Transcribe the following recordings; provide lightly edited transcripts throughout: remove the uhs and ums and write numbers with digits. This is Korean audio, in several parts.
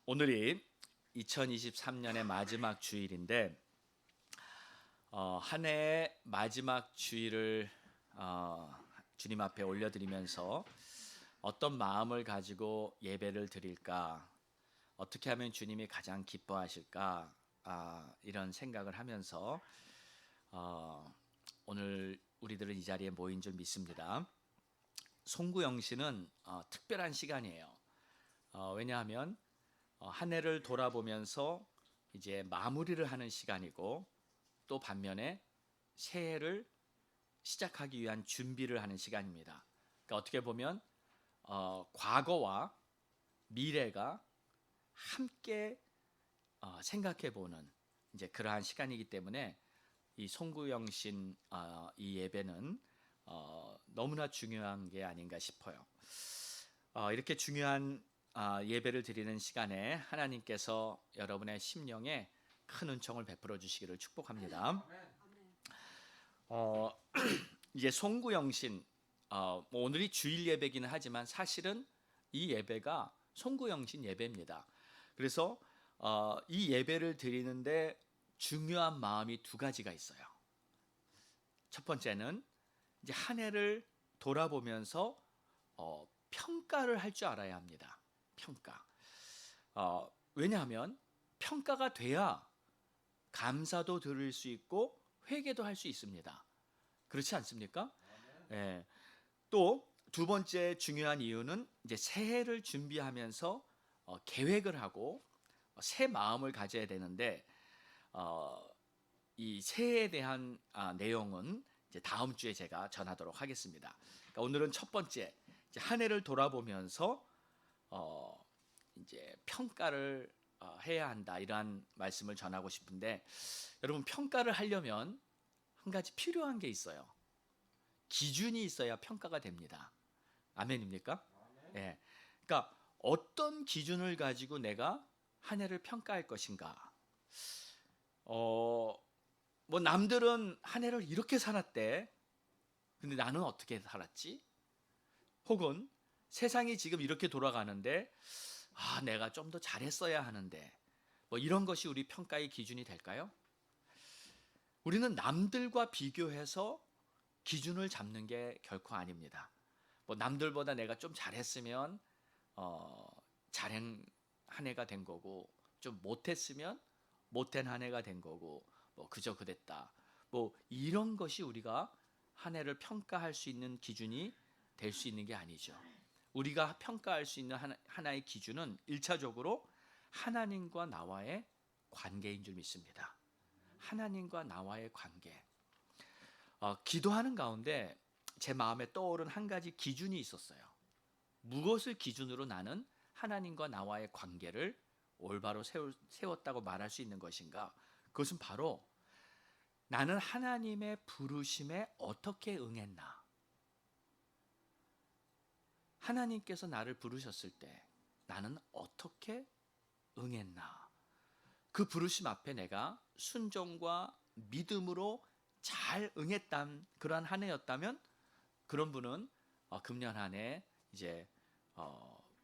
오늘이 2023년의 마지막 주일인데 한 해의 마지막 주일을 주님 앞에 올려드리면서 어떤 마음을 가지고 예배를 드릴까, 어떻게 하면 주님이 가장 기뻐하실까, 이런 생각을 하면서 오늘 우리들은 이 자리에 모인 줄 믿습니다. 송구영신은 특별한 시간이에요. 왜냐하면 한 해를 돌아보면서 이제 마무리를 하는 시간이고, 또 반면에 새해를 시작하기 위한 준비를 하는 시간입니다. 그러니까 어떻게 보면 과거와 미래가 함께 생각해 보는 이제 그러한 시간이기 때문에 이 송구영신 이 예배는 너무나 중요한 게 아닌가 싶어요. 이렇게 중요한 예배를 드리는 시간에 하나님께서 여러분의 심령에 큰 은총을 베풀어 주시기를 축복합니다. 이제 송구영신, 뭐 오늘이 주일 예배기는 하지만 사실은 이 예배가 송구영신 예배입니다. 그래서 이 예배를 드리는데 중요한 마음이 두 가지가 있어요. 첫 번째는 이제 한 해를 돌아보면서 평가를 할 줄 알아야 합니다. 평가. 왜냐하면 평가가 돼야 감사도 드릴 수 있고 회개도 할 수 있습니다. 그렇지 않습니까? 예. 또 두 번째 중요한 이유는 이제 새해를 준비하면서 계획을 하고 새 마음을 가져야 되는데 이 새해에 대한 내용은 이제 다음 주에 제가 전하도록 하겠습니다. 그러니까 오늘은 첫 번째 이제 한 해를 돌아보면서 이제 평가를 해야 한다, 이러한 말씀을 전하고 싶은데, 여러분, 평가를 하려면 한 가지 필요한 게 있어요. 기준이 있어야 평가가 됩니다. 아멘입니까? 예. 그러니까 어떤 기준을 가지고 내가 한 해를 평가할 것인가? 뭐 남들은 한 해를 이렇게 살았대. 근데 나는 어떻게 살았지? 혹은 세상이 지금 이렇게 돌아가는데 내가 좀 더 잘했어야 하는데, 뭐 이런 것이 우리 평가의 기준이 될까요? 우리는 남들과 비교해서 기준을 잡는 게 결코 아닙니다. 뭐 남들보다 내가 좀 잘했으면 잘한 한 해가 된 거고, 좀 못했으면 못된 한 해가 된 거고, 뭐 그저 그랬다, 뭐 이런 것이 우리가 한 해를 평가할 수 있는 기준이 될 수 있는 게 아니죠. 우리가 평가할 수 있는 하나의 기준은 1차적으로 하나님과 나와의 관계인 줄 믿습니다. 하나님과 나와의 관계. 기도하는 가운데 제 마음에 떠오른 한 가지 기준이 있었어요. 무엇을 기준으로 나는 하나님과 나와의 관계를 올바로 세웠다고 말할 수 있는 것인가? 그것은 바로 나는 하나님의 부르심에 어떻게 응했나? 하나님께서 나를 부르셨을 때 나는 어떻게 응했나? 그 부르심 앞에 내가 순종과 믿음으로 잘 응했던 그러한 한 해였다면, 그런 분은 금년 한 해 이제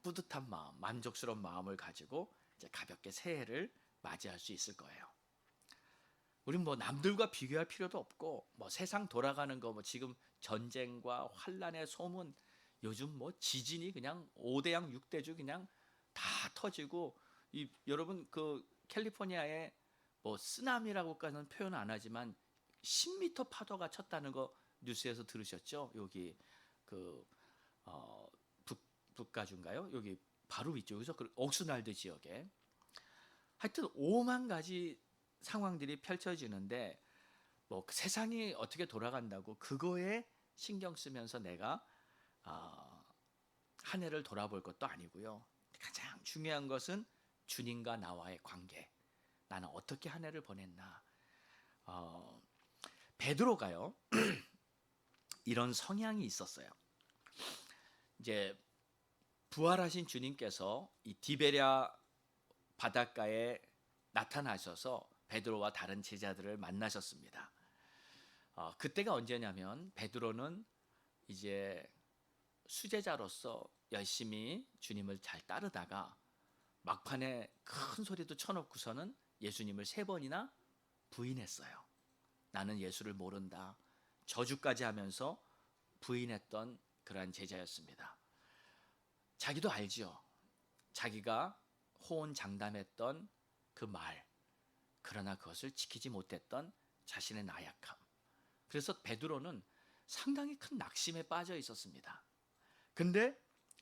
뿌듯한 마음, 만족스러운 마음을 가지고 이제 가볍게 새해를 맞이할 수 있을 거예요. 우린 뭐 남들과 비교할 필요도 없고, 뭐 세상 돌아가는 거, 뭐 지금 전쟁과 환란의 소문, 요즘 뭐 지진이 그냥 5대양 6대주 그냥 다 터지고, 여러분 그 캘리포니아에 뭐 쓰나미라고까지는 표현 안 하지만 10m 파도가 쳤다는 거 뉴스에서 들으셨죠? 여기 그 북가주인가요? 여기 바로 위쪽에서 그 옥스날드 지역에 하여튼 5만 가지 상황들이 펼쳐지는데, 뭐 세상이 어떻게 돌아간다고 그거에 신경 쓰면서 내가 한 해를 돌아볼 것도 아니고요. 가장 중요한 것은 주님과 나와의 관계. 나는 어떻게 한 해를 보냈나? 베드로가요, 이런 성향이 있었어요. 이제 부활하신 주님께서 이 디베랴 바닷가에 나타나셔서 베드로와 다른 제자들을 만나셨습니다. 그때가 언제냐면, 베드로는 이제 수제자로서 열심히 주님을 잘 따르다가 막판에 큰 소리도 쳐놓고서는 예수님을 3번이나 부인했어요. 나는 예수를 모른다. 저주까지 하면서 부인했던 그러한 제자였습니다. 자기도 알지요. 자기가 호언장담했던 그 말, 그러나 그것을 지키지 못했던 자신의 나약함. 그래서 베드로는 상당히 큰 낙심에 빠져 있었습니다. 근데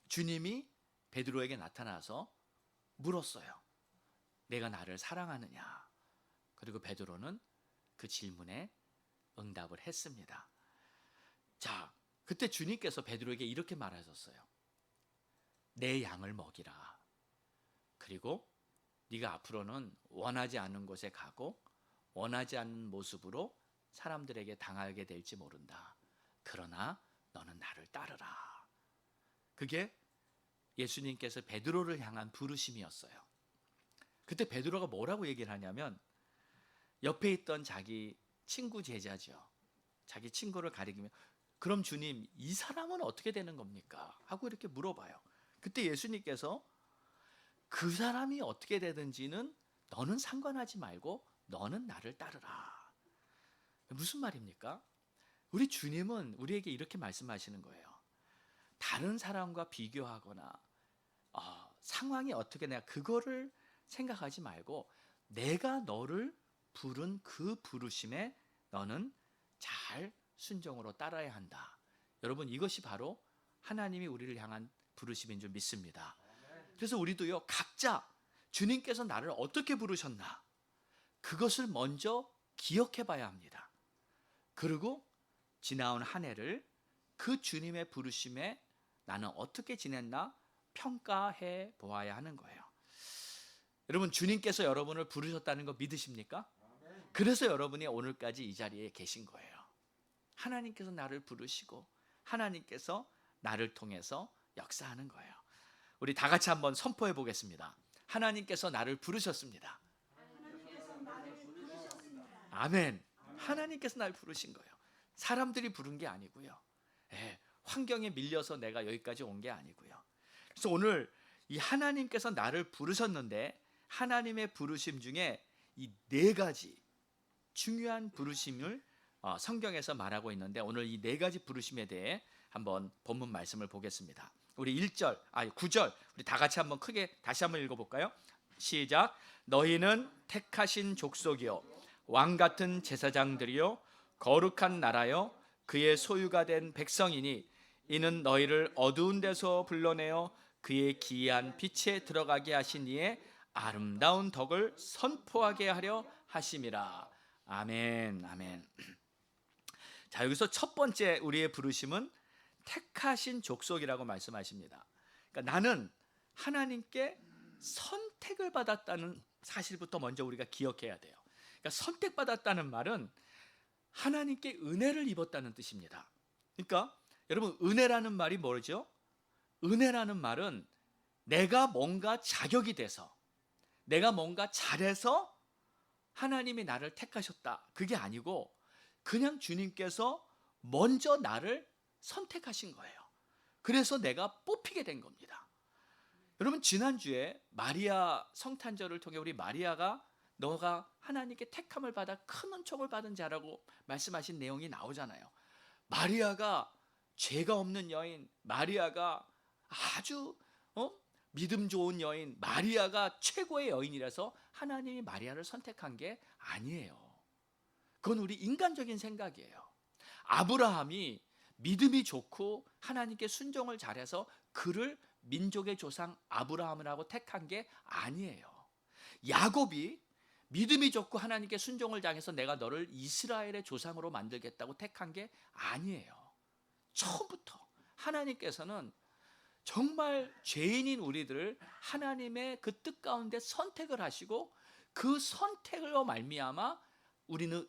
주님이 베드로에게 나타나서 물었어요. 내가 나를 사랑하느냐? 그리고 베드로는 그 질문에 응답을 했습니다. 자, 그때 주님께서 베드로에게 이렇게 말하셨어요. 내 양을 먹이라. 그리고 네가 앞으로는 원하지 않는 곳에 가고 원하지 않는 모습으로 사람들에게 당하게 될지 모른다. 그러나 너는 나를 따르라. 그게 예수님께서 베드로를 향한 부르심이었어요. 그때 베드로가 뭐라고 얘기를 하냐면 옆에 있던 자기 친구 제자죠. 자기 친구를 가리키며 그럼 주님 이 사람은 어떻게 되는 겁니까? 하고 이렇게 물어봐요. 그때 예수님께서 그 사람이 어떻게 되든지는 너는 상관하지 말고 너는 나를 따르라. 무슨 말입니까? 우리 주님은 우리에게 이렇게 말씀하시는 거예요. 다른 사람과 비교하거나 상황이 어떻게 내가 그거를 생각하지 말고 내가 너를 부른 그 부르심에 너는 잘 순종으로 따라야 한다. 여러분 이것이 바로 하나님이 우리를 향한 부르심인 줄 믿습니다. 그래서 우리도요 각자 주님께서 나를 어떻게 부르셨나 그것을 먼저 기억해 봐야 합니다. 그리고 지나온 한 해를 그 주님의 부르심에 나는 어떻게 지냈나 평가해 보아야 하는 거예요. 여러분 주님께서 여러분을 부르셨다는 거 믿으십니까? 그래서 여러분이 오늘까지 이 자리에 계신 거예요. 하나님께서 나를 부르시고 하나님께서 나를 통해서 역사하는 거예요. 우리 다 같이 한번 선포해 보겠습니다. 하나님께서 나를 부르셨습니다. 아멘. 하나님께서 나를 부르신 거예요. 사람들이 부른 게 아니고요. 환경에 밀려서 내가 여기까지 온 게 아니고요. 그래서 오늘 이 하나님께서 나를 부르셨는데 하나님의 부르심 중에 이 4가지 중요한 부르심을 성경에서 말하고 있는데 오늘 이 4가지 부르심에 대해 한번 본문 말씀을 보겠습니다. 우리 9절 우리 다 같이 한번 크게 다시 한번 읽어볼까요? 시작. 너희는 택하신 족속이요 왕 같은 제사장들이요 거룩한 나라요 그의 소유가 된 백성이니 이는 너희를 어두운 데서 불러내어 그의 기이한 빛에 들어가게 하신 이의 아름다운 덕을 선포하게 하려 하심이라. 아멘. 아멘. 자, 여기서 첫 번째 우리의 부르심은 택하신 족속이라고 말씀하십니다. 그러니까 나는 하나님께 선택을 받았다는 사실부터 먼저 우리가 기억해야 돼요. 그러니까 선택받았다는 말은 하나님께 은혜를 입었다는 뜻입니다. 그러니까 여러분 은혜라는 말이 뭐죠? 은혜라는 말은 내가 뭔가 자격이 돼서 내가 뭔가 잘해서 하나님이 나를 택하셨다. 그게 아니고 그냥 주님께서 먼저 나를 선택하신 거예요. 그래서 내가 뽑히게 된 겁니다. 여러분 지난주에 마리아 성탄절을 통해 우리 마리아가 너가 하나님께 택함을 받아 큰 은총을 받은 자라고 말씀하신 내용이 나오잖아요. 마리아가 죄가 없는 여인, 마리아가 아주 믿음 좋은 여인, 마리아가 최고의 여인이라서 하나님이 마리아를 선택한 게 아니에요. 그건 우리 인간적인 생각이에요. 아브라함이 믿음이 좋고 하나님께 순종을 잘해서 그를 민족의 조상 아브라함을 하고 택한 게 아니에요. 야곱이 믿음이 좋고 하나님께 순종을 당해서 내가 너를 이스라엘의 조상으로 만들겠다고 택한 게 아니에요. 처음부터 하나님께서는 정말 죄인인 우리들을 하나님의 그 뜻 가운데 선택을 하시고 그 선택으로 말미암아 우리는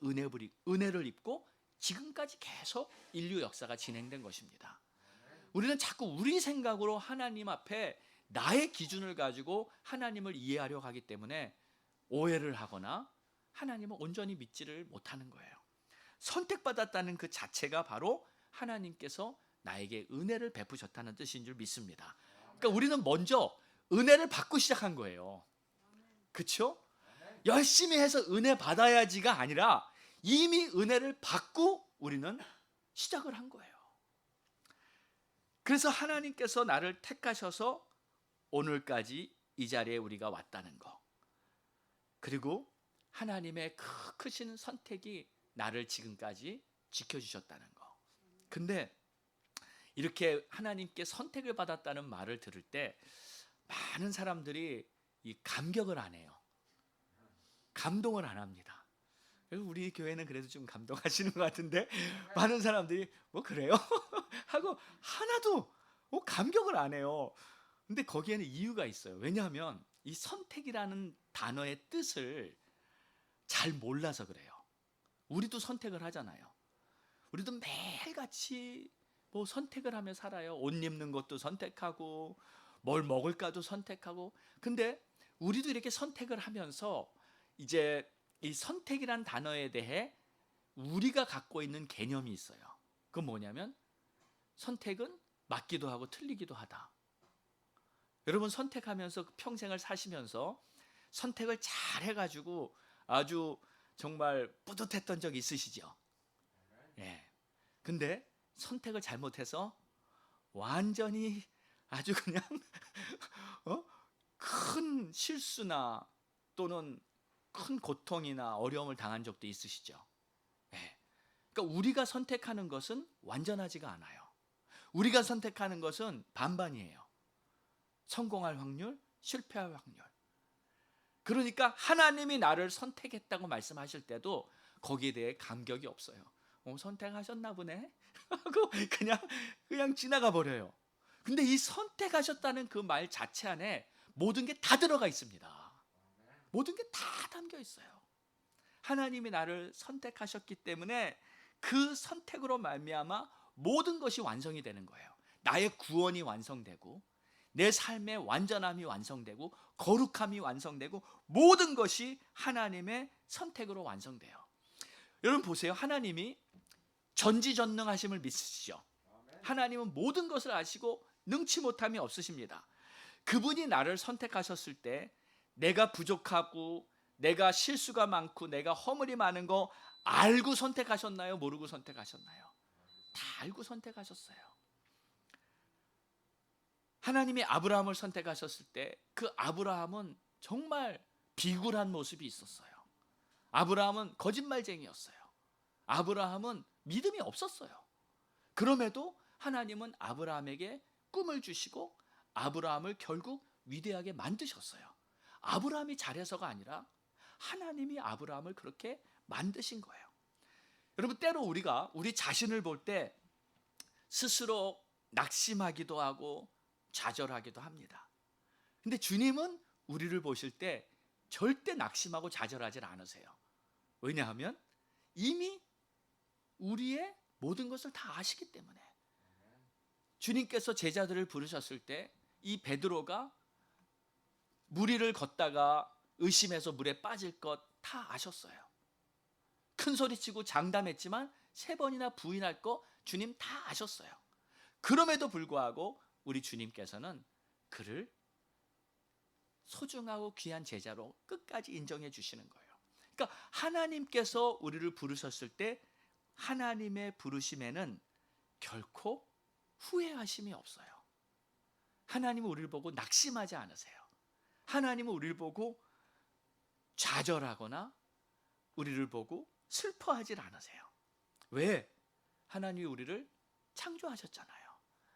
은혜를 입고 지금까지 계속 인류 역사가 진행된 것입니다. 우리는 자꾸 우리 생각으로 하나님 앞에 나의 기준을 가지고 하나님을 이해하려고 하기 때문에 오해를 하거나 하나님을 온전히 믿지를 못하는 거예요. 선택받았다는 그 자체가 바로 하나님께서 나에게 은혜를 베푸셨다는 뜻인 줄 믿습니다. 그러니까 우리는 먼저 은혜를 받고 시작한 거예요. 그렇죠? 열심히 해서 은혜 받아야지가 아니라 이미 은혜를 받고 우리는 시작을 한 거예요. 그래서 하나님께서 나를 택하셔서 오늘까지 이 자리에 우리가 왔다는 거, 그리고 하나님의 크신 선택이 나를 지금까지 지켜주셨다는 거. 근데 이렇게 하나님께 선택을 받았다는 말을 들을 때 많은 사람들이 이 감격을 안 해요. 감동을 안 합니다. 우리 교회는 그래도 좀 감동하시는 것 같은데 많은 사람들이 뭐 그래요? 하고 하나도 감격을 안 해요. 근데 거기에는 이유가 있어요. 왜냐하면 이 선택이라는 단어의 뜻을 잘 몰라서 그래요. 우리도 선택을 하잖아요. 우리도 매일같이 뭐 선택을 하며 살아요. 옷 입는 것도 선택하고 뭘 먹을까도 선택하고. 근데 우리도 이렇게 선택을 하면서 이제 이 선택이란 단어에 대해 우리가 갖고 있는 개념이 있어요. 그건 뭐냐면 선택은 맞기도 하고 틀리기도 하다. 여러분 선택하면서 평생을 사시면서 선택을 잘 해가지고 아주 정말 뿌듯했던 적 있으시죠? 예. 근데 선택을 잘못해서 완전히 아주 그냥 큰 실수나 또는 큰 고통이나 어려움을 당한 적도 있으시죠? 예. 그러니까 우리가 선택하는 것은 완전하지가 않아요. 우리가 선택하는 것은 반반이에요. 성공할 확률, 실패할 확률. 그러니까 하나님이 나를 선택했다고 말씀하실 때도 거기에 대해 감격이 없어요. 선택하셨나 보네 하고 그냥 지나가 버려요. 근데 이 선택하셨다는 그 말 자체 안에 모든 게 다 들어가 있습니다. 모든 게 다 담겨 있어요. 하나님이 나를 선택하셨기 때문에 그 선택으로 말미암아 모든 것이 완성이 되는 거예요. 나의 구원이 완성되고 내 삶의 완전함이 완성되고 거룩함이 완성되고 모든 것이 하나님의 선택으로 완성돼요. 여러분 보세요. 하나님이 전지전능하심을 믿으시죠? 하나님은 모든 것을 아시고 능치 못함이 없으십니다. 그분이 나를 선택하셨을 때 내가 부족하고 내가 실수가 많고 내가 허물이 많은 거 알고 선택하셨나요? 모르고 선택하셨나요? 다 알고 선택하셨어요. 하나님이 아브라함을 선택하셨을 때 그 아브라함은 정말 비굴한 모습이 있었어요. 아브라함은 거짓말쟁이였어요. 아브라함은 믿음이 없었어요. 그럼에도 하나님은 아브라함에게 꿈을 주시고 아브라함을 결국 위대하게 만드셨어요. 아브라함이 잘해서가 아니라 하나님이 아브라함을 그렇게 만드신 거예요. 여러분 때로 우리가 우리 자신을 볼 때 스스로 낙심하기도 하고 좌절하기도 합니다. 근데 주님은 우리를 보실 때 절대 낙심하고 좌절하지 않으세요. 왜냐하면 이미 우리의 모든 것을 다 아시기 때문에. 주님께서 제자들을 부르셨을 때 이 베드로가 물 위를 걷다가 의심해서 물에 빠질 것 다 아셨어요. 큰 소리치고 장담했지만 3번이나 부인할 거 주님 다 아셨어요. 그럼에도 불구하고 우리 주님께서는 그를 소중하고 귀한 제자로 끝까지 인정해 주시는 거예요. 그러니까 하나님께서 우리를 부르셨을 때 하나님의 부르심에는 결코 후회하심이 없어요. 하나님은 우리를 보고 낙심하지 않으세요. 하나님은 우리를 보고 좌절하거나 우리를 보고 슬퍼하지 않으세요. 왜? 하나님이 우리를 창조하셨잖아요.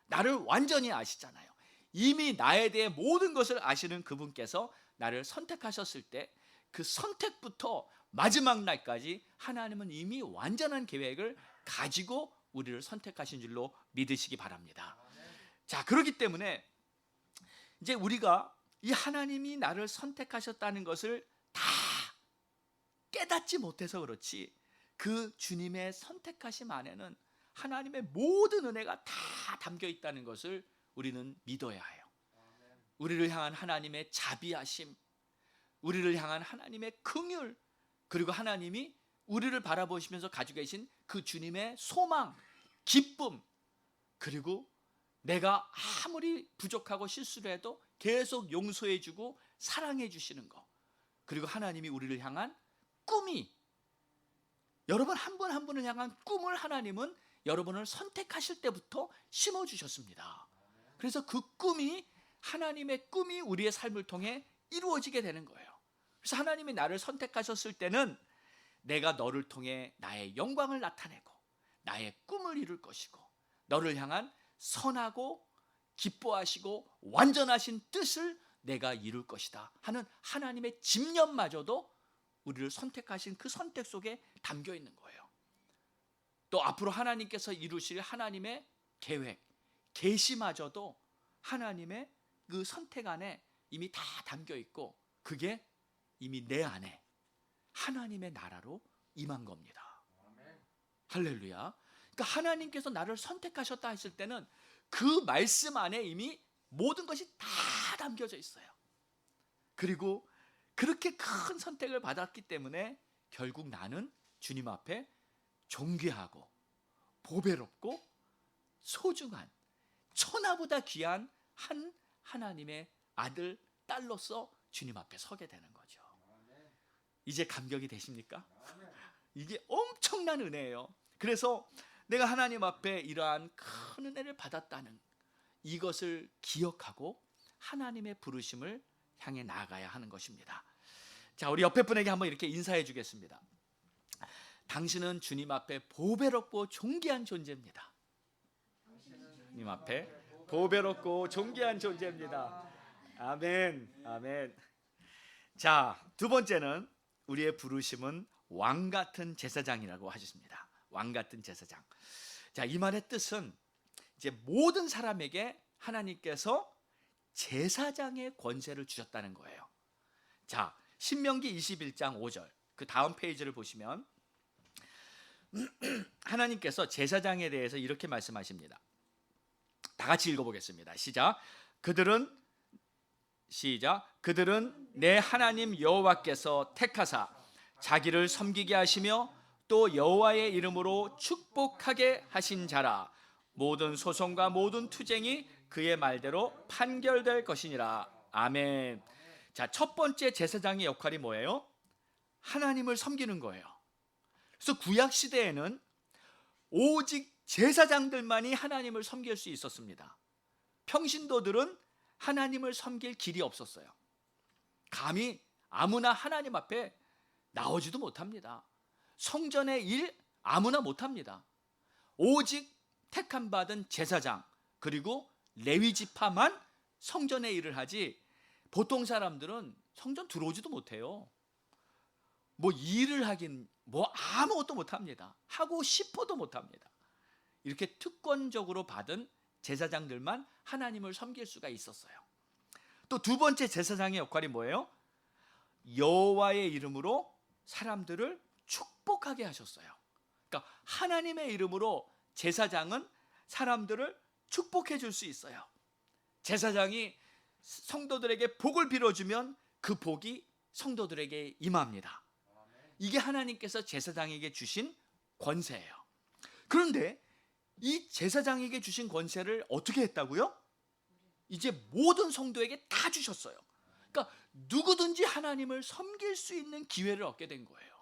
나를 완전히 아시잖아요. 이미 나에 대해 모든 것을 아시는 그분께서 나를 선택하셨을 때 그 선택부터 마지막 날까지 하나님은 이미 완전한 계획을 가지고 우리를 선택하신 줄로 믿으시기 바랍니다. 자, 그렇기 때문에 이제 우리가 이 하나님이 나를 선택하셨다는 것을 다 깨닫지 못해서 그렇지 그 주님의 선택하심 안에는 하나님의 모든 은혜가 다 담겨 있다는 것을 우리는 믿어야 해요. 우리를 향한 하나님의 자비하심, 우리를 향한 하나님의 긍휼, 그리고 하나님이 우리를 바라보시면서 가지고 계신 그 주님의 소망, 기쁨, 그리고 내가 아무리 부족하고 실수를 해도 계속 용서해 주고 사랑해 주시는 거. 그리고 하나님이 우리를 향한 꿈이, 여러분 한 분 한 분을 향한 꿈을 하나님은 여러분을 선택하실 때부터 심어 주셨습니다. 그래서 그 꿈이, 하나님의 꿈이 우리의 삶을 통해 이루어지게 되는 거예요. 그래서 하나님이 나를 선택하셨을 때는 내가 너를 통해 나의 영광을 나타내고 나의 꿈을 이룰 것이고 너를 향한 선하고 기뻐하시고 완전하신 뜻을 내가 이룰 것이다 하는 하나님의 집념마저도 우리를 선택하신 그 선택 속에 담겨 있는 거예요. 또 앞으로 하나님께서 이루실 하나님의 계획, 계시마저도 하나님의 그 선택 안에 이미 다 담겨 있고, 그게 이미 내 안에 하나님의 나라로 임한 겁니다. 할렐루야. 그러니까 하나님께서 나를 선택하셨다 했을 때는 그 말씀 안에 이미 모든 것이 다 담겨져 있어요. 그리고 그렇게 큰 선택을 받았기 때문에 결국 나는 주님 앞에 존귀하고 보배롭고 소중한, 천하보다 귀한 한 하나님의 아들, 딸로서 주님 앞에 서게 되는 거죠. 이제 감격이 되십니까? 이게 엄청난 은혜예요. 그래서 내가 하나님 앞에 이러한 큰 은혜를 받았다는 이것을 기억하고 하나님의 부르심을 향해 나아가야 하는 것입니다. 자, 우리 옆에 분에게 한번 이렇게 인사해 주겠습니다. 당신은 주님 앞에 보배롭고 존귀한 존재입니다. 주님 앞에 보배롭고 존귀한 존재입니다. 아멘, 아멘. 자, 두 번째는 우리의 부르심은 왕 같은 제사장이라고 하셨습니다. 왕 같은 제사장. 자, 이 말의 뜻은 이제 모든 사람에게 하나님께서 제사장의 권세를 주셨다는 거예요. 자, 신명기 21장 5절 그 다음 페이지를 보시면 하나님께서 제사장에 대해서 이렇게 말씀하십니다. 다 같이 읽어보겠습니다. 시작. 그들은 내 하나님 여호와께서 택하사 자기를 섬기게 하시며 또 여호와의 이름으로 축복하게 하신 자라. 모든 소송과 모든 투쟁이 그의 말대로 판결될 것이니라. 아멘. 자, 첫 번째 제사장의 역할이 뭐예요? 하나님을 섬기는 거예요. 그래서 구약 시대에는 오직 제사장들만이 하나님을 섬길 수 있었습니다. 평신도들은 하나님을 섬길 길이 없었어요. 감히 아무나 하나님 앞에 나오지도 못합니다. 성전의 일 아무나 못합니다. 오직 택함 받은 제사장 그리고 레위 지파만 성전의 일을 하지, 보통 사람들은 성전 들어오지도 못해요. 뭐 일을 하긴 뭐 아무것도 못합니다. 하고 싶어도 못합니다. 이렇게 특권적으로 받은 제사장들만 하나님을 섬길 수가 있었어요. 또 두 번째 제사장의 역할이 뭐예요? 여호와의 이름으로 사람들을 축복하게 하셨어요. 그러니까 하나님의 이름으로 제사장은 사람들을 축복해 줄 수 있어요. 제사장이 성도들에게 복을 빌어주면 그 복이 성도들에게 임합니다. 이게 하나님께서 제사장에게 주신 권세예요. 그런데 이 제사장에게 주신 권세를 어떻게 했다고요? 이제 모든 성도에게 다 주셨어요. 그러니까 누구든지 하나님을 섬길 수 있는 기회를 얻게 된 거예요.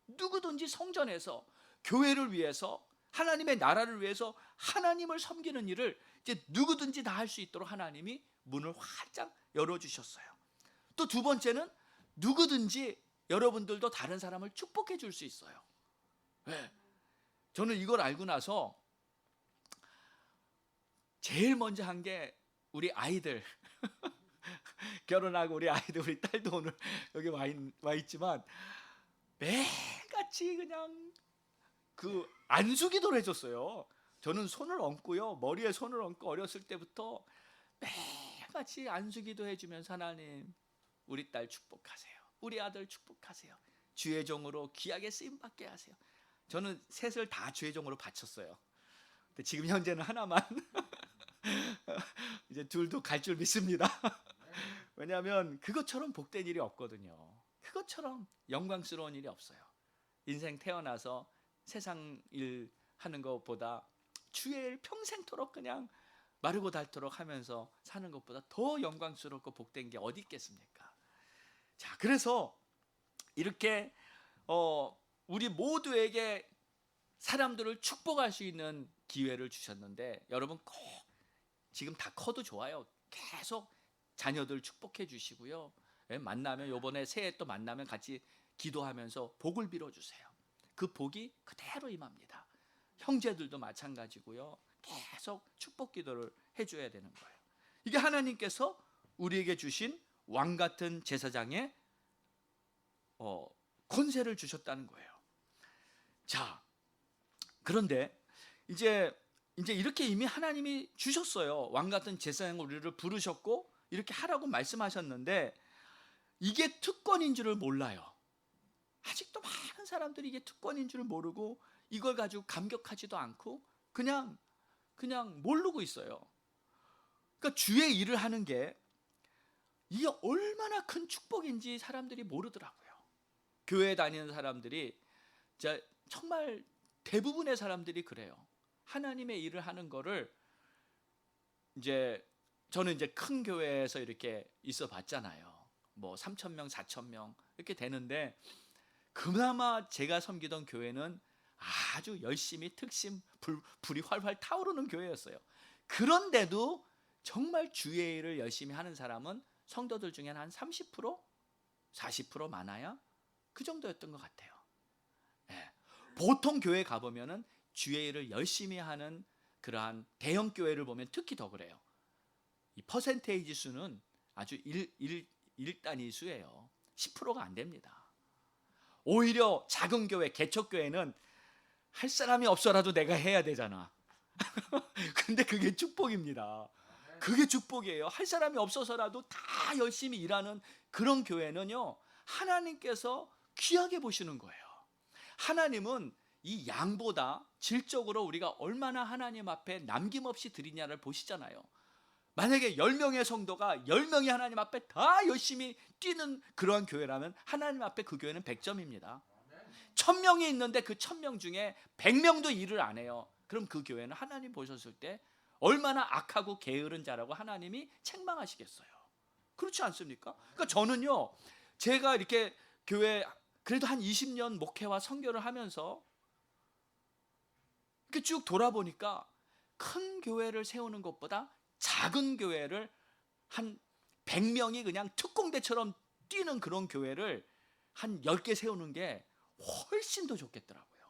누구든지 성전에서 교회를 위해서, 하나님의 나라를 위해서 하나님을 섬기는 일을 이제 누구든지 다 할 수 있도록 하나님이 문을 활짝 열어주셨어요. 또 두 번째는 누구든지 여러분들도 다른 사람을 축복해 줄 수 있어요. 네. 저는 이걸 알고 나서 제일 먼저 한 게 우리 아이들 결혼하고 우리 아이들, 우리 딸도 오늘 여기 와 있지만 매일같이 그냥 그 안수기도를 해줬어요. 저는 손을 얹고요, 머리에 손을 얹고 어렸을 때부터 매일같이 안수기도 해주면서 하나님 우리 딸 축복하세요, 우리 아들 축복하세요, 주의 종으로 귀하게 쓰임받게 하세요. 저는 셋을 다 주의 종으로 바쳤어요. 근데 지금 현재는 하나만 이제 둘도 갈 줄 믿습니다. 왜냐하면 그것처럼 복된 일이 없거든요. 그것처럼 영광스러운 일이 없어요. 인생 태어나서 세상 일 하는 것보다 주의 일 평생토록 그냥 마르고 닳도록 하면서 사는 것보다 더 영광스럽고 복된 게 어디 있겠습니까? 자, 그래서 이렇게 우리 모두에게 사람들을 축복할 수 있는 기회를 주셨는데, 여러분 꼭 지금 다 커도 좋아요. 계속 자녀들 축복해 주시고요. 만나면, 요번에 새해 또 만나면 같이 기도하면서 복을 빌어주세요. 그 복이 그대로 임합니다. 형제들도 마찬가지고요. 계속 축복 기도를 해줘야 되는 거예요. 이게 하나님께서 우리에게 주신 왕 같은 제사장의 권세를 주셨다는 거예요. 자, 그런데 이제 이렇게 이미 하나님이 주셨어요. 왕 같은 제사장을 우리를 부르셨고 이렇게 하라고 말씀하셨는데, 이게 특권인 줄을 몰라요. 아직도 많은 사람들이 이게 특권인 줄을 모르고 이걸 가지고 감격하지도 않고 그냥 모르고 있어요. 그러니까 주의 일을 하는 게 이게 얼마나 큰 축복인지 사람들이 모르더라고요. 교회 다니는 사람들이 정말 대부분의 사람들이 그래요. 하나님의 일을 하는 거를, 저는 큰 교회에서 이렇게 있어 봤잖아요. 뭐 3,000명, 4,000명 이렇게 되는데, 그나마 제가 섬기던 교회는 아주 열심히 특심 불이 활활 타오르는 교회였어요. 그런데도 정말 주의 일을 열심히 하는 사람은 성도들 중에는 한 30%? 40% 많아야 그 정도였던 것 같아요. 네. 보통 교회 가보면은 주의 일을 열심히 하는 그러한 대형 교회를 보면 특히 더 그래요. 이 퍼센테이지 수는 아주 1단위 수예요. 10%가 안 됩니다. 오히려 작은 교회, 개척교회는 할 사람이 없어라도 내가 해야 되잖아. 근데 그게 축복입니다. 그게 축복이에요. 할 사람이 없어서라도 다 열심히 일하는 그런 교회는요, 하나님께서 귀하게 보시는 거예요. 하나님은 이 양보다 질적으로 우리가 얼마나 하나님 앞에 남김없이 드리냐를 보시잖아요. 만약에 10명의 성도가 10명이 하나님 앞에 다 열심히 뛰는 그러한 교회라면 하나님 앞에 그 교회는 100점입니다. 1000명이 있는데 그 1000명 중에 100명도 일을 안 해요. 그럼 그 교회는 하나님 보셨을 때 얼마나 악하고 게으른 자라고 하나님이 책망하시겠어요. 그렇지 않습니까? 그러니까 저는요, 제가 이렇게 교회 그래도 한 20년 목회와 선교를 하면서 이렇게 쭉 돌아보니까 큰 교회를 세우는 것보다 작은 교회를 한 100명이 그냥 특공대처럼 뛰는 그런 교회를 한 10개 세우는 게 훨씬 더 좋겠더라고요.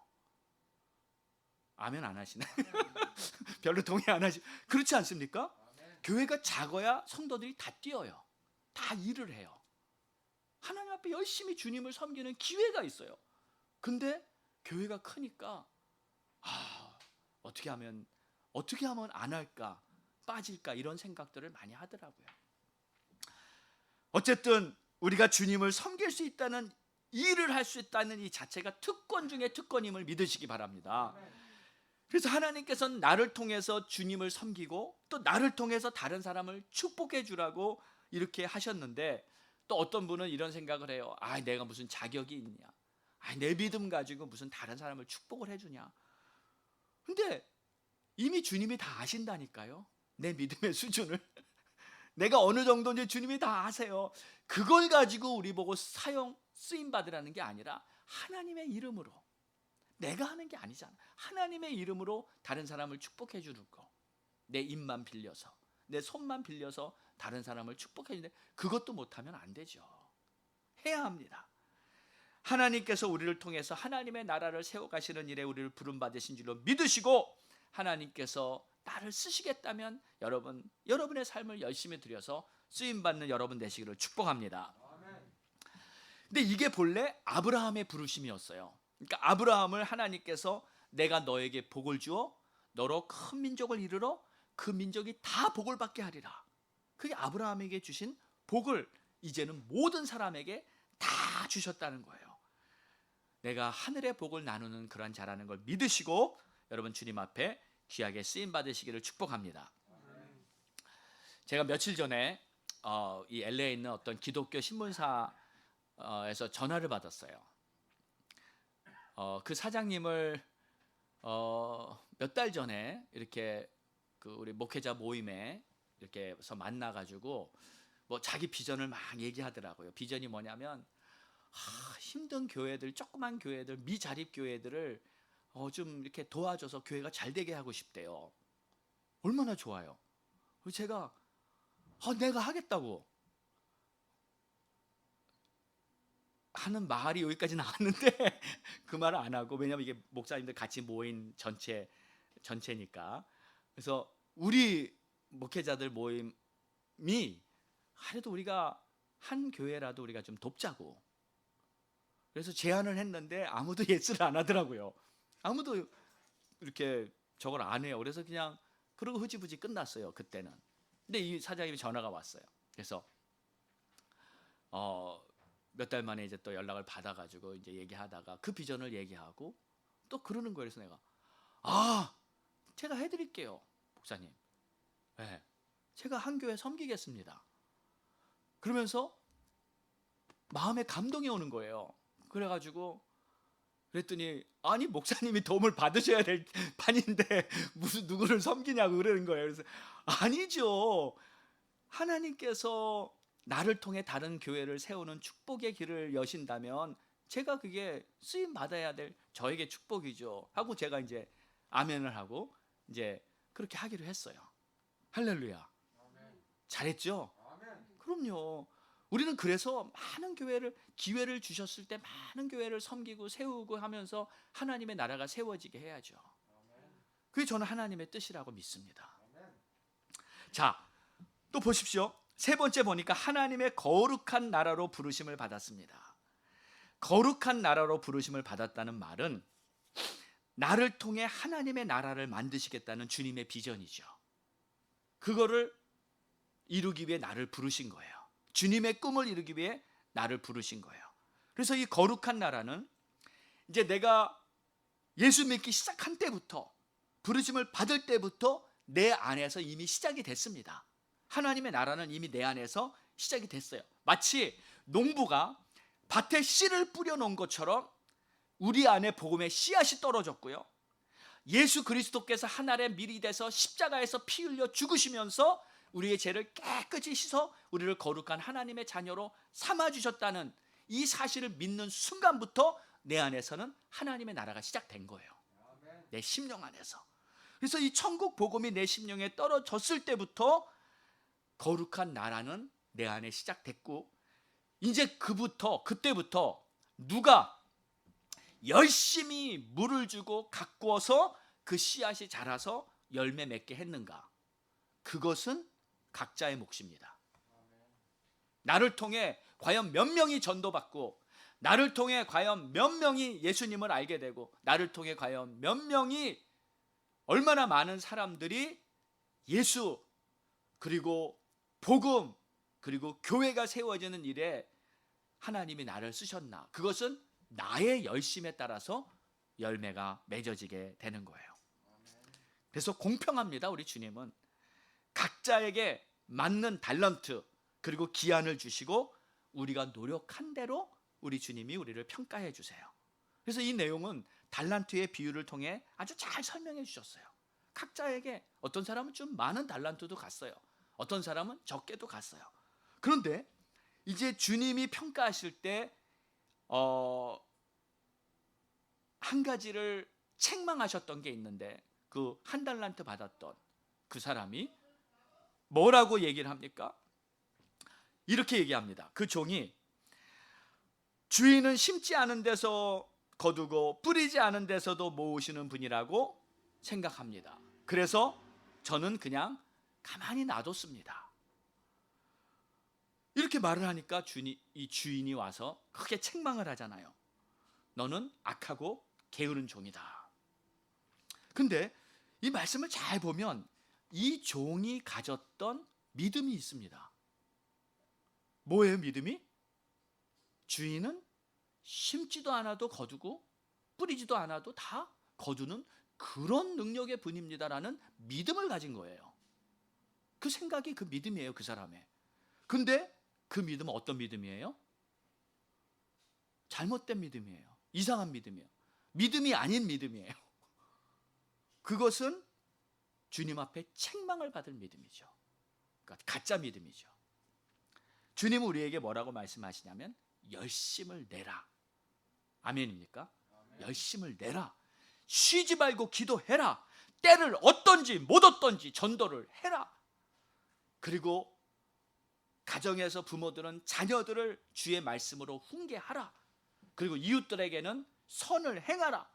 아멘 안 하시네. 별로 동의 안 하시. 그렇지 않습니까? 교회가 작아야 성도들이 다 뛰어요. 다 일을 해요. 하나님 앞에 열심히 주님을 섬기는 기회가 있어요. 근데 교회가 크니까 어떻게 하면 안 할까, 빠질까, 이런 생각들을 많이 하더라고요. 어쨌든 우리가 주님을 섬길 수 있다는, 일을 할 수 있다는 이 자체가 특권 중에 특권임을 믿으시기 바랍니다. 그래서 하나님께서는 나를 통해서 주님을 섬기고 또 나를 통해서 다른 사람을 축복해 주라고 이렇게 하셨는데, 또 어떤 분은 이런 생각을 해요. 내가 무슨 자격이 있냐, 내 믿음 가지고 무슨 다른 사람을 축복을 해주냐. 근데 이미 주님이 다 아신다니까요. 내 믿음의 수준을 내가 어느 정도인지 주님이 다 아세요. 그걸 가지고 우리 보고 쓰임 받으라는 게 아니라 하나님의 이름으로, 내가 하는 게 아니잖아. 하나님의 이름으로 다른 사람을 축복해 주는 거. 내 입만 빌려서, 내 손만 빌려서 다른 사람을 축복해 주는데, 그것도 못하면 안 되죠. 해야 합니다. 하나님께서 우리를 통해서 하나님의 나라를 세워가시는 일에 우리를 부름받으신 줄로 믿으시고, 하나님께서 나를 쓰시겠다면 여러분의 삶을 열심히 들여서 쓰임받는 여러분 되시기를 축복합니다. 근데 이게 본래 아브라함의 부르심이었어요. 그러니까 아브라함을 하나님께서 내가 너에게 복을 주어 너로 큰 민족을 이루러 그 민족이 다 복을 받게 하리라. 그게 아브라함에게 주신 복을 이제는 모든 사람에게 다 주셨다는 거예요. 내가 하늘의 복을 나누는 그런 자라는 걸 믿으시고 여러분 주님 앞에 귀하게 쓰임 받으시기를 축복합니다. 제가 며칠 전에 이 LA에 있는 어떤 기독교 신문사에서 전화를 받았어요. 그 사장님을 몇 달 전에 이렇게 그 우리 목회자 모임에 이렇게 해서 만나가지고 뭐 자기 비전을 막 얘기하더라고요. 비전이 뭐냐면 힘든 교회들, 조그만 교회들, 미자립 교회들을 좀 이렇게 도와줘서 교회가 잘 되게 하고 싶대요. 얼마나 좋아요. 그래서 제가 내가 하겠다고 하는 말이 여기까지 나왔는데 그 말을 안 하고, 왜냐면 이게 목사님들 같이 모인 전체니까. 그래서 우리 목회자들 모임이 하루도 우리가 한 교회라도 우리가 좀 돕자고, 그래서 제안을 했는데 아무도 예스를 안 하더라고요. 아무도 이렇게 저걸 안 해요. 그래서 그냥 그러고 흐지부지 끝났어요, 그때는. 근데 이 사장님이 전화가 왔어요. 그래서 몇 달 만에 이제 또 연락을 받아가지고 이제 얘기하다가 그 비전을 얘기하고 또 그러는 거예요. 그래서 내가 제가 해드릴게요, 목사님. 네, 제가 한 교회 섬기겠습니다. 그러면서 마음에 감동이 오는 거예요. 그래가지고 그랬더니 아니 목사님이 도움을 받으셔야 될 판인데 무슨 누구를 섬기냐고 그러는 거예요. 그래서 아니죠. 하나님께서 나를 통해 다른 교회를 세우는 축복의 길을 여신다면 제가 그게 쓰임 받아야 될 저에게 축복이죠 하고 제가 이제 아멘을 하고 이제 그렇게 하기로 했어요. 할렐루야. 잘했죠? 그럼요. 우리는 그래서 많은 교회를, 기회를 주셨을 때 많은 교회를 섬기고 세우고 하면서 하나님의 나라가 세워지게 해야죠. 그게 저는 하나님의 뜻이라고 믿습니다. 자, 또 보십시오. 세 번째 보니까 하나님의 거룩한 나라로 부르심을 받았습니다. 거룩한 나라로 부르심을 받았다는 말은 나를 통해 하나님의 나라를 만드시겠다는 주님의 비전이죠. 그거를 이루기 위해 나를 부르신 거예요. 주님의 꿈을 이루기 위해 나를 부르신 거예요. 그래서 이 거룩한 나라는 이제 내가 예수 믿기 시작한 때부터, 부르심을 받을 때부터 내 안에서 이미 시작이 됐습니다. 하나님의 나라는 이미 내 안에서 시작이 됐어요. 마치 농부가 밭에 씨를 뿌려놓은 것처럼 우리 안에 복음의 씨앗이 떨어졌고요, 예수 그리스도께서 하늘에 미리 돼서 십자가에서 피 흘려 죽으시면서 우리의 죄를 깨끗이 씻어 우리를 거룩한 하나님의 자녀로 삼아주셨다는 이 사실을 믿는 순간부터 내 안에서는 하나님의 나라가 시작된 거예요. 내 심령 안에서. 그래서 이 천국 복음이 내 심령에 떨어졌을 때부터 거룩한 나라는 내 안에 시작됐고, 이제 그때부터 누가 열심히 물을 주고 가꾸어서 그 씨앗이 자라서 열매 맺게 했는가, 그것은 각자의 몫입니다. 나를 통해 과연 몇 명이 전도받고, 나를 통해 과연 몇 명이 예수님을 알게 되고, 나를 통해 과연 몇 명이, 얼마나 많은 사람들이 예수 그리고 복음 그리고 교회가 세워지는 일에 하나님이 나를 쓰셨나, 그것은 나의 열심에 따라서 열매가 맺어지게 되는 거예요. 그래서 공평합니다. 우리 주님은 각자에게 맞는 달란트 그리고 기한을 주시고 우리가 노력한 대로 우리 주님이 우리를 평가해 주세요. 그래서 이 내용은 달란트의 비유를 통해 아주 잘 설명해 주셨어요. 각자에게 어떤 사람은 좀 많은 달란트도 갔어요. 어떤 사람은 적게도 갔어요. 그런데 이제 주님이 평가하실 때 한 가지를 책망하셨던 게 있는데, 그 한 달란트 받았던 그 사람이 뭐라고 얘기를 합니까? 이렇게 얘기합니다. 그 종이 주인은 심지 않은 데서 거두고 뿌리지 않은 데서도 모으시는 분이라고 생각합니다. 그래서 저는 그냥 가만히 놔뒀습니다. 이렇게 말을 하니까 이 주인이 와서 크게 책망을 하잖아요. 너는 악하고 게으른 종이다. 근데 이 말씀을 잘 보면 이 종이 가졌던 믿음이 있습니다. 뭐예요, 믿음이? 주인은 심지도 않아도 거두고 뿌리지도 않아도 다 거두는 그런 능력의 분입니다라는 믿음을 가진 거예요. 그 생각이 그 믿음이에요, 그 사람의. 근데 그 믿음은 어떤 믿음이에요? 잘못된 믿음이에요. 이상한 믿음이에요. 믿음이 아닌 믿음이에요. 그것은 주님 앞에 책망을 받을 믿음이죠. 그러니까 가짜 믿음이죠. 주님은 우리에게 뭐라고 말씀하시냐면 열심을 내라. 아멘입니까? 열심을 내라. 쉬지 말고 기도해라. 때를 얻든지 못 얻든지 전도를 해라. 그리고 가정에서 부모들은 자녀들을 주의 말씀으로 훈계하라. 그리고 이웃들에게는 선을 행하라.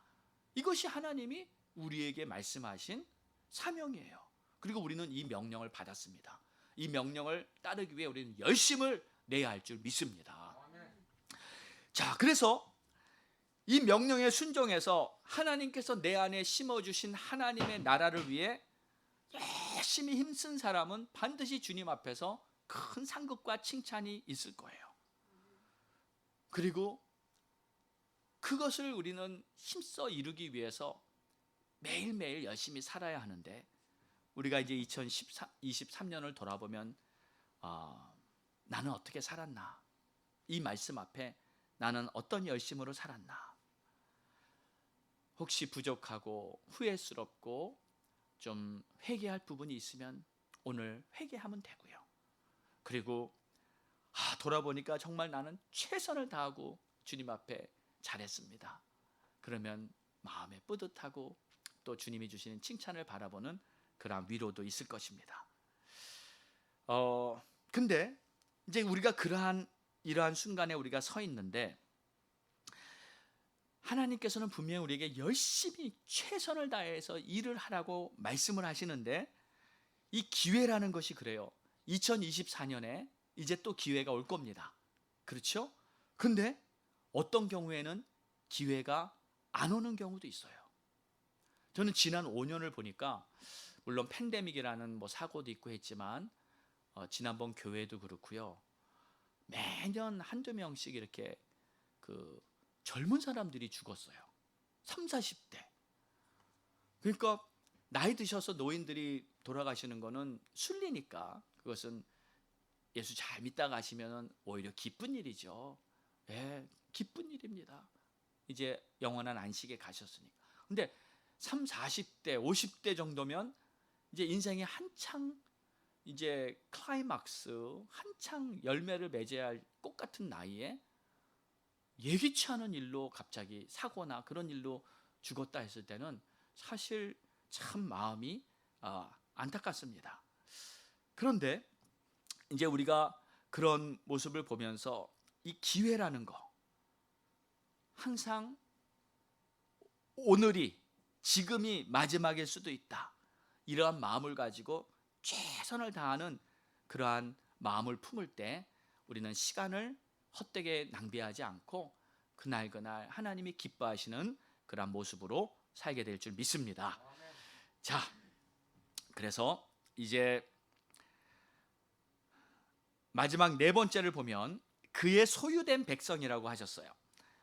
이것이 하나님이 우리에게 말씀하신 사명이에요. 그리고 우리는 이 명령을 받았습니다. 이 명령을 따르기 위해 우리는 열심을 내야 할 줄 믿습니다. 자, 그래서 이 명령에 순종해서 하나님께서 내 안에 심어주신 하나님의 나라를 위해 열심히 힘쓴 사람은 반드시 주님 앞에서 큰 상급과 칭찬이 있을 거예요. 그리고 그것을 우리는 힘써 이루기 위해서 매일매일 열심히 살아야 하는데, 우리가 이제 2023년을 돌아보면 나는 어떻게 살았나? 이 말씀 앞에 나는 어떤 열심으로 살았나? 혹시 부족하고 후회스럽고 좀 회개할 부분이 있으면 오늘 회개하면 되고요. 그리고 돌아보니까 정말 나는 최선을 다하고 주님 앞에 잘했습니다. 그러면 마음에 뿌듯하고 또 주님이 주시는 칭찬을 바라보는 그러한 위로도 있을 것입니다. 근데 이제 우리가 이러한 순간에 우리가 서 있는데, 하나님께서는 분명히 우리에게 열심히 최선을 다해서 일을 하라고 말씀을 하시는데, 이 기회라는 것이 그래요. 2024년에 이제 또 기회가 올 겁니다. 그렇죠? 근데 어떤 경우에는 기회가 안 오는 경우도 있어요. 저는 지난 5년을 보니까, 물론 팬데믹이라는 사고도 있고 했지만 지난번 교회도 그렇고요. 매년 한두 명씩 이렇게 젊은 사람들이 죽었어요. 30, 40대. 그러니까 나이 드셔서 노인들이 돌아가시는 거는 순리니까 그것은 예수 잘 믿다 가시면 오히려 기쁜 일이죠. 네, 기쁜 일입니다. 이제 영원한 안식에 가셨으니까. 근데 30, 40대, 50대 정도면 이제 인생이 한창 이제 클라이막스, 한창 열매를 맺어야 할 꽃 같은 나이에 예기치 않은 일로 갑자기 사고나 그런 일로 죽었다 했을 때는 사실 참 마음이 안타깝습니다. 그런데 이제 우리가 그런 모습을 보면서 이 기회라는 거, 항상 오늘이, 지금이 마지막일 수도 있다, 이러한 마음을 가지고 최선을 다하는 그러한 마음을 품을 때 우리는 시간을 헛되게 낭비하지 않고 그날 하나님이 기뻐하시는 그러한 모습으로 살게 될 줄 믿습니다. 자, 그래서 이제 마지막 네 번째를 보면 그의 소유된 백성이라고 하셨어요.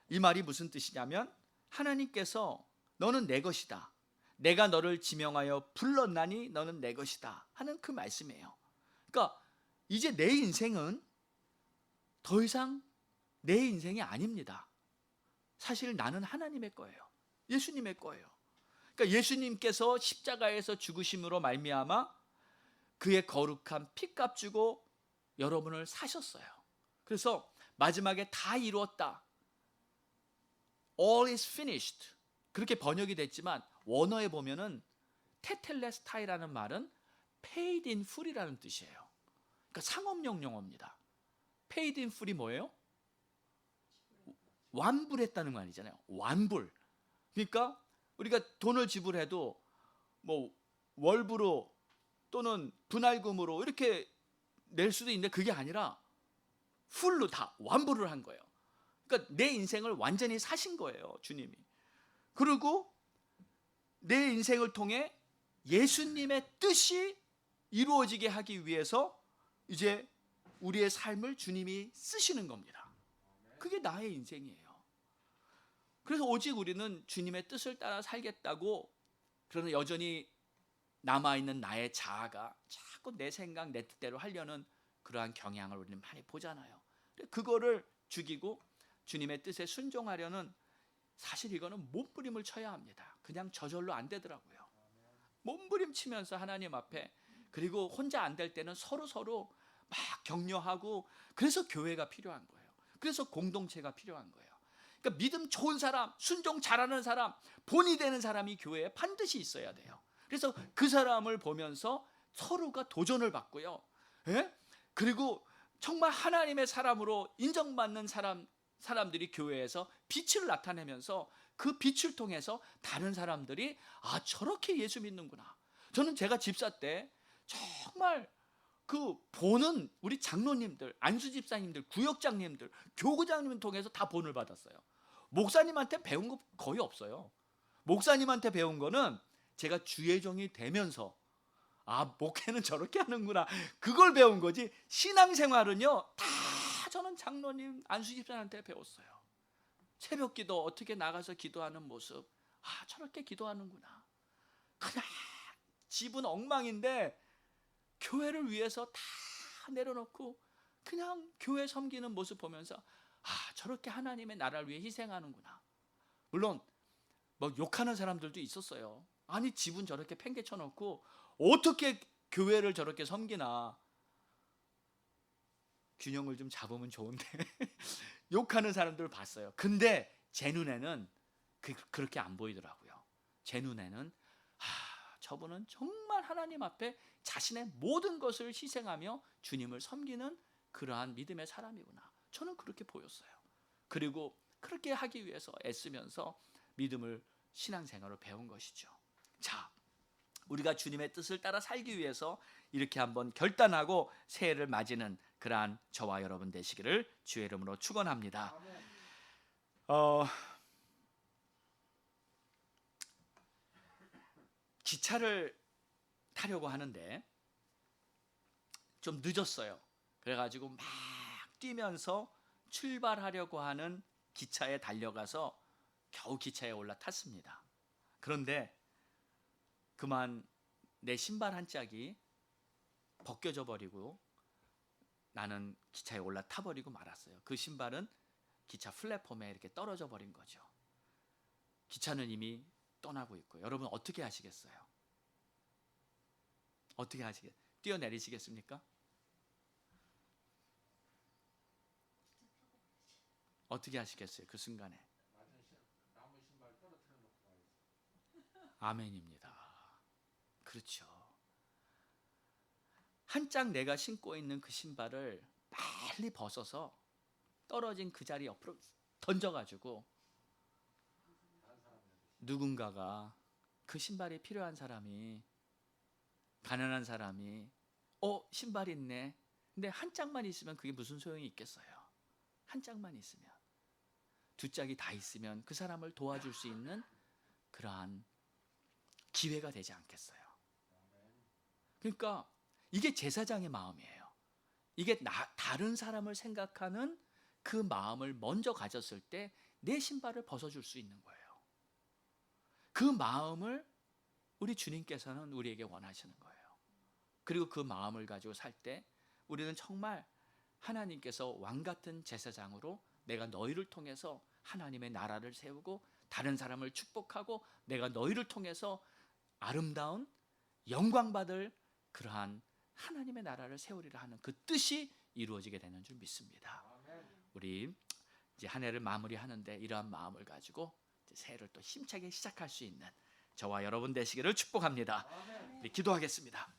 이 말이 무슨 뜻이냐면, 하나님께서 너는 내 것이다, 내가 너를 지명하여 불렀나니 너는 내 것이다 하는 그 말씀이에요. 그러니까 이제 내 인생은 더 이상 내 인생이 아닙니다. 사실 나는 하나님의 거예요. 예수님의 거예요. 그러니까 예수님께서 십자가에서 죽으심으로 말미암아 그의 거룩한 피값 주고 여러분을 사셨어요. 그래서 마지막에 다 이루었다, All is finished, 그렇게 번역이 됐지만 원어에 보면은 테텔레스타이라는 말은 paid in full이라는 뜻이에요. 그러니까 상업용 용어입니다. paid in full이 뭐예요? 완불했다는 거 아니잖아요. 완불. 그러니까 우리가 돈을 지불해도 월부로 또는 분할금으로 이렇게 낼 수도 있는데, 그게 아니라 풀로 다 완불을 한 거예요. 그러니까 내 인생을 완전히 사신 거예요, 주님이. 그리고 내 인생을 통해 예수님의 뜻이 이루어지게 하기 위해서 이제 우리의 삶을 주님이 쓰시는 겁니다. 그게 나의 인생이에요. 그래서 오직 우리는 주님의 뜻을 따라 살겠다고, 그러나 여전히 남아있는 나의 자아가 자꾸 내 생각, 내 뜻대로 하려는 그러한 경향을 우리는 많이 보잖아요. 그거를 죽이고 주님의 뜻에 순종하려는, 사실 이거는 몸부림을 쳐야 합니다. 그냥 저절로 안 되더라고요. 몸부림치면서 하나님 앞에, 그리고 혼자 안 될 때는 서로 막 격려하고, 그래서 교회가 필요한 거예요. 그래서 공동체가 필요한 거예요. 그러니까 믿음 좋은 사람, 순종 잘하는 사람, 본이 되는 사람이 교회에 반드시 있어야 돼요. 그래서 그 사람을 보면서 서로가 도전을 받고요. 예? 그리고 정말 하나님의 사람으로 인정받는 사람들이 교회에서 빛을 나타내면서 그 빛을 통해서 다른 사람들이 아, 저렇게 예수 믿는구나. 저는 제가 집사 때 정말 그 보는 우리 장로님들, 안수 집사님들, 구역장님들, 교구장님을 통해서 다 본을 받았어요. 목사님한테 배운 거 거의 없어요. 목사님한테 배운 거는 제가 주의 종이 되면서 아, 목회는 저렇게 하는구나, 그걸 배운 거지, 신앙생활은요 다 저는 장로님, 안수 집사한테 배웠어요. 새벽 기도 어떻게 나가서 기도하는 모습, 아, 저렇게 기도하는구나. 그냥 집은 엉망인데 교회를 위해서 다 내려놓고 그냥 교회 섬기는 모습 보면서 아, 저렇게 하나님의 나라를 위해 희생하는구나. 물론 뭐 욕하는 사람들도 있었어요. 아니, 집은 저렇게 팽개쳐 놓고 어떻게 교회를 저렇게 섬기나. 균형을 좀 잡으면 좋은데 욕하는 사람들을 봤어요. 근데 제 눈에는 그렇게 안 보이더라고요. 제 눈에는 저분은 정말 하나님 앞에 자신의 모든 것을 희생하며 주님을 섬기는 그러한 믿음의 사람이구나. 저는 그렇게 보였어요. 그리고 그렇게 하기 위해서 애쓰면서 믿음을, 신앙생활을 배운 것이죠. 자, 우리가 주님의 뜻을 따라 살기 위해서 이렇게 한번 결단하고 새해를 맞이는 그러한 저와 여러분 되시기를 주의 이름으로 축원합니다. 기차를 타려고 하는데 좀 늦었어요. 그래가지고 막 뛰면서 출발하려고 하는 기차에 달려가서 겨우 기차에 올라탔습니다. 그런데 그만 내 신발 한 짝이 벗겨져 버리고 나는 기차에 올라타 버리고 말았어요. 그 신발은 기차 플랫폼에 이렇게 떨어져 버린 거죠. 기차는 이미 떠나고 있고, 여러분 어떻게 하시겠어요? 어떻게 하시겠어요? 뛰어내리시겠습니까? 어떻게 하시겠어요? 그 순간에. 아멘입니다. 그렇죠. 한 짝 내가 신고 있는 그 신발을 빨리 벗어서 떨어진 그 자리 옆으로 던져가지고 누군가가, 그 신발이 필요한 사람이, 가난한 사람이 신발 있네. 근데 한 짝만 있으면 그게 무슨 소용이 있겠어요? 한 짝만 있으면. 두 짝이 다 있으면 그 사람을 도와줄 수 있는 그러한 기회가 되지 않겠어요? 그러니까 이게 제사장의 마음이에요. 이게 다른 사람을 생각하는 그 마음을 먼저 가졌을 때 내 신발을 벗어줄 수 있는 거예요. 그 마음을 우리 주님께서는 우리에게 원하시는 거예요. 그리고 그 마음을 가지고 살 때 우리는 정말 하나님께서 왕같은 제사장으로 내가 너희를 통해서 하나님의 나라를 세우고 다른 사람을 축복하고 내가 너희를 통해서 아름다운 영광받을 그러한 하나님의 나라를 세우리라 하는 그 뜻이 이루어지게 되는 줄 믿습니다. 우리 이제 한 해를 마무리하는데 이러한 마음을 가지고 새해를 또 힘차게 시작할 수 있는 저와 여러분 되시기를 축복합니다. 우리 기도하겠습니다.